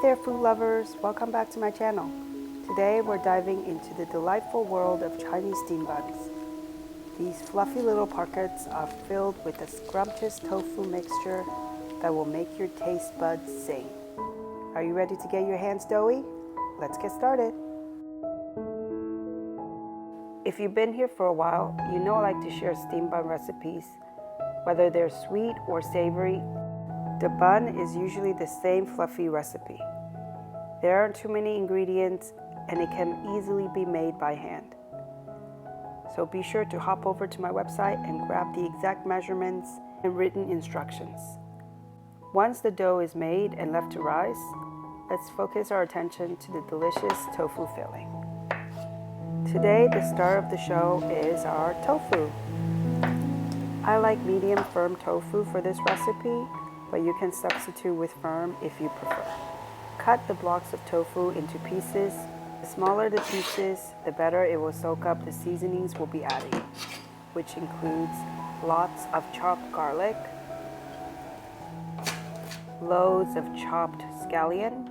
there, food lovers! Welcome back to my channel. Today we're diving into the delightful world of Chinese steam buns. These fluffy little pockets are filled with a scrumptious tofu mixture that will make your taste buds sing. Are you ready to get your hands doughy? Let's get started. If you've been here for a while, you know I like to share steam bun recipes, whether they're sweet or savory. The bun is usually the same fluffy recipe. There aren't too many ingredients and it can easily be made by hand. So be sure to hop over to my website and grab the exact measurements and written instructions. Once the dough is made and left to rise, let's focus our attention to the delicious tofu filling. Today, the star of the show is our tofu. I like medium firm tofu for this recipe, but you can substitute with firm if you prefer. Cut the blocks of tofu into pieces. The smaller the pieces, the better it will soak up the seasonings we'll be adding, which includes lots of chopped garlic, loads of chopped scallion,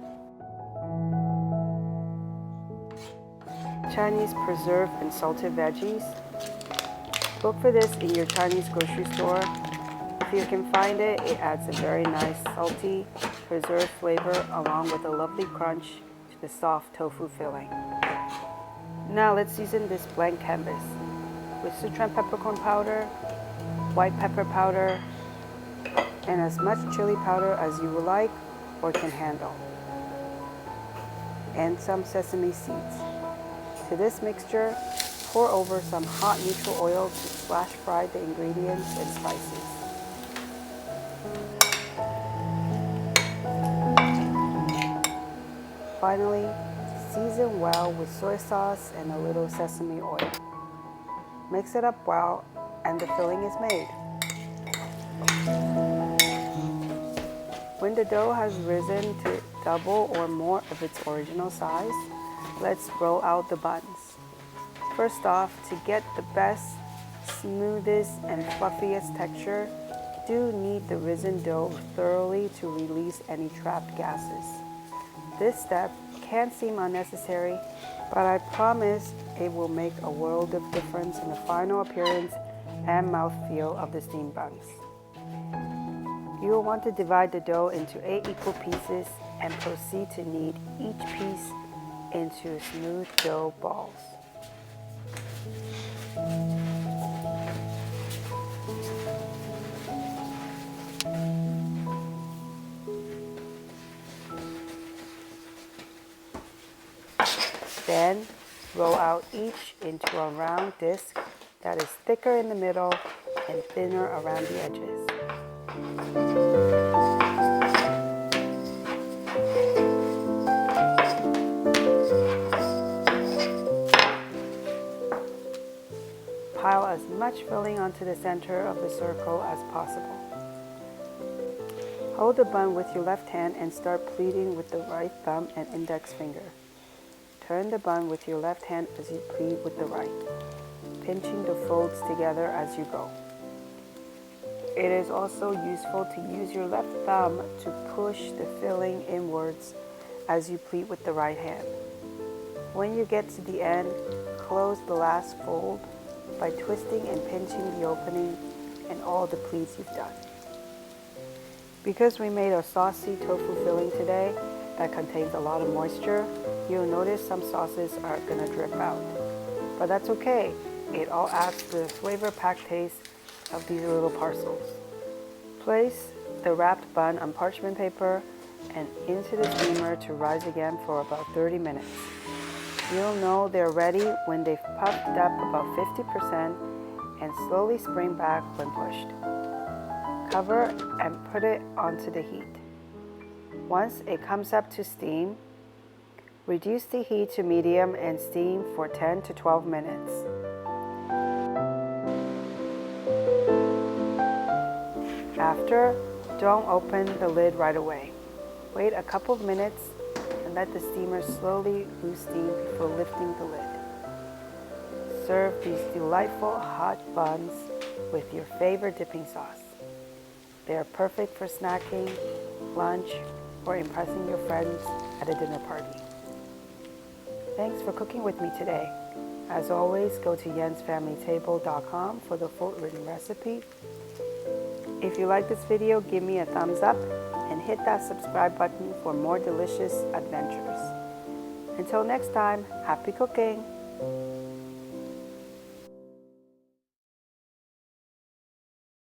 Chinese preserved and salted veggies. Look for this in your Chinese grocery store. If you can find it, it adds a very nice salty, preserved flavor along with a lovely crunch to the soft tofu filling. Now let's season this blank canvas with Sichuan peppercorn powder, white pepper powder, and as much chili powder as you would like or can handle, and some sesame seeds. To this mixture, pour over some hot neutral oil to flash fry the ingredients and spices. Finally, season well with soy sauce and a little sesame oil. Mix it up well and the filling is made. When the dough has risen to double or more of its original size, let's roll out the buns. First off, to get the best, smoothest, and fluffiest texture, do knead the risen dough thoroughly to release any trapped gases. This step can seem unnecessary, but I promise it will make a world of difference in the final appearance and mouthfeel of the steam buns. You will want to divide the dough into 8 equal pieces and proceed to knead each piece into smooth dough balls. Then roll out each into a round disc that is thicker in the middle and thinner around the edges. Pile as much filling onto the center of the circle as possible. Hold the bun with your left hand and start pleating with the right thumb and index finger. Turn the bun with your left hand as you pleat with the right, pinching the folds together as you go. It is also useful to use your left thumb to push the filling inwards as you pleat with the right hand. When you get to the end, close the last fold by twisting and pinching the opening and all the pleats you've done. Because we made a saucy tofu filling today that contains a lot of moisture, you'll notice some sauces are gonna drip out. But that's okay. It all adds to the flavor-packed taste of these little parcels. Place the wrapped bun on parchment paper and into the steamer to rise again for about 30 minutes. You'll know they're ready when they've puffed up about 50% and slowly spring back when pushed. Cover and put it onto the heat. Once it comes up to steam, reduce the heat to medium and steam for 10 to 12 minutes. After, don't open the lid right away. Wait a couple of minutes and let the steamer slowly lose steam before lifting the lid. Serve these delightful hot buns with your favorite dipping sauce. They are perfect for snacking, lunch, or impressing your friends at a dinner party. Thanks for cooking with me today. As always, go to jensfamilytable.com for the full written recipe. If you like this video, give me a thumbs up and hit that subscribe button for more delicious adventures. Until next time, happy cooking!